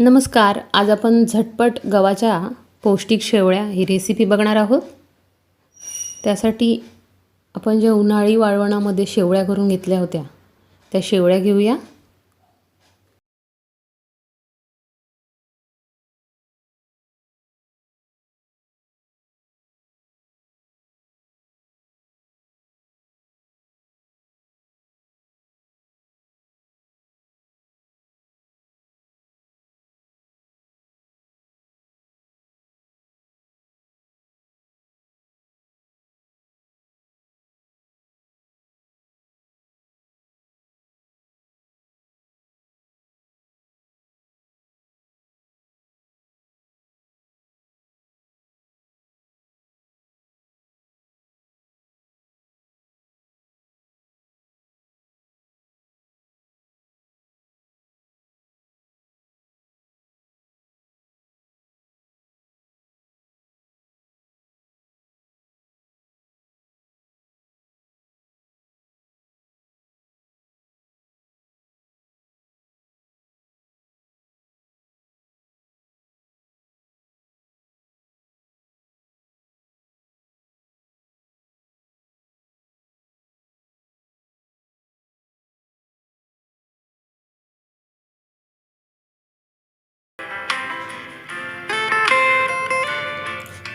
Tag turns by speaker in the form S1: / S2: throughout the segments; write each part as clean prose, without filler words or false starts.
S1: नमस्कार. आज आपण झटपट गव्हाच्या पौष्टिक शेवळ्या ही रेसिपी बघणार आहोत. त्यासाठी आपण ज्या उन्हाळी वाळवणामध्ये शेवळ्या करून घेतल्या होत्या त्या शेवळ्या घेऊया.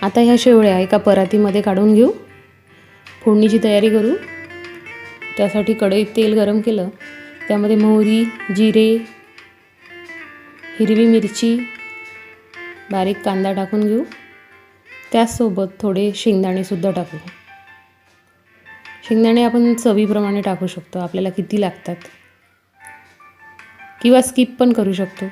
S1: आता ह्या शेवळ्या एका परातीमध्ये काढून घेऊ. फोडणीची तयारी करू. त्यासाठी कढईत तेल गरम केलं. त्यामध्ये मोहरी, जिरे, हिरवी मिरची, बारीक कांदा टाकून घेऊ. त्याचसोबत थोडे शेंगदाणे सुद्धा टाकू. शेंगदाणे आपण चवीप्रमाणे टाकू शकतो, आपल्याला किती लागतात, किंवा स्किप पण करू शकतो.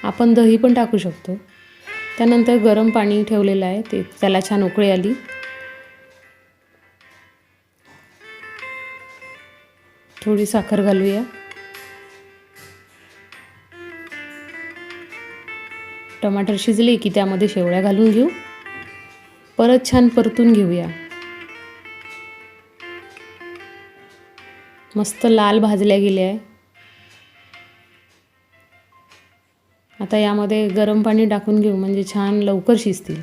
S1: आपण दही पण टाकू शकतो. त्यानंतर गरम पाणी ठेवलेलं आहे, त्याला छान उकळी आली. थोडी साखर घालूया. टमाटर शिजले की त्यामध्ये शेवळ्या घालून घेऊ. परत छान परतून घेऊया. मस्त लाल भाजल्या गेल्या आहे. आता यामध्ये गरम पाणी टाकून घेऊ, म्हणजे छान लवकर शिजतील.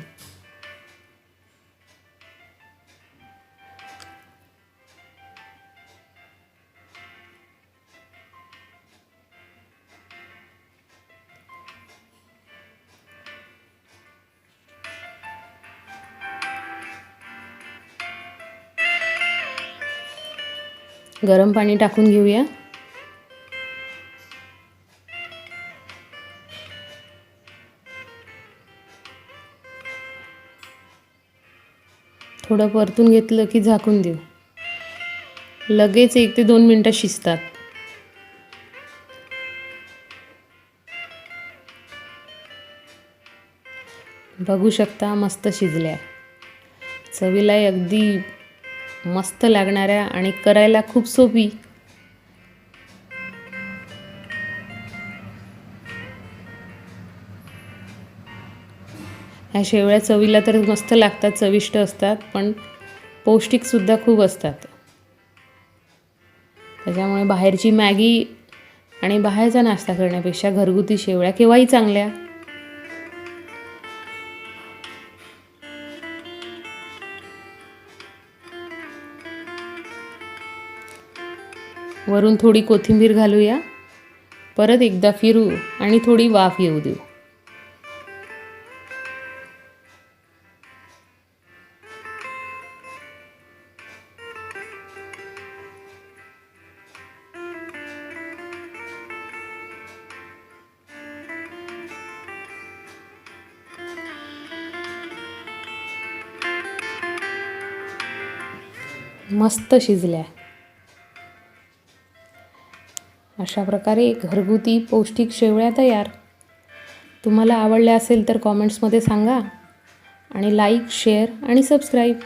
S1: गरम पाणी टाकून घेऊया. थोडं परतून घेतलं की झाकून देऊ. लगेच 1 ते 2 मिनटं शिजतात. बघू शकता, मस्त शिजल्या. चवीला अगदी मस्त लागणाऱ्या आणि करायला खूप सोपी. ह्या शेवळ्या चवीला तर मस्त लागतात, चविष्ट असतात, पण पौष्टिकसुद्धा खूप असतात. त्याच्यामुळे बाहेरची मॅगी आणि बाहेरचा नाश्ता करण्यापेक्षा घरगुती शेवळ्या केव्हाही चांगल्या. वरून थोडी कोथिंबीर घालूया. परत एकदा फिरू आणि थोडी वाफ येऊ देऊ. मस्त शिजल्या. अशा प्रकारे घरगुती पौष्टिक शेवळ्या तयार. तुम्हाला आवडल्या असेल तर कॉमेंट्समध्ये सांगा आणि लाईक, शेअर आणि सबस्क्राईब.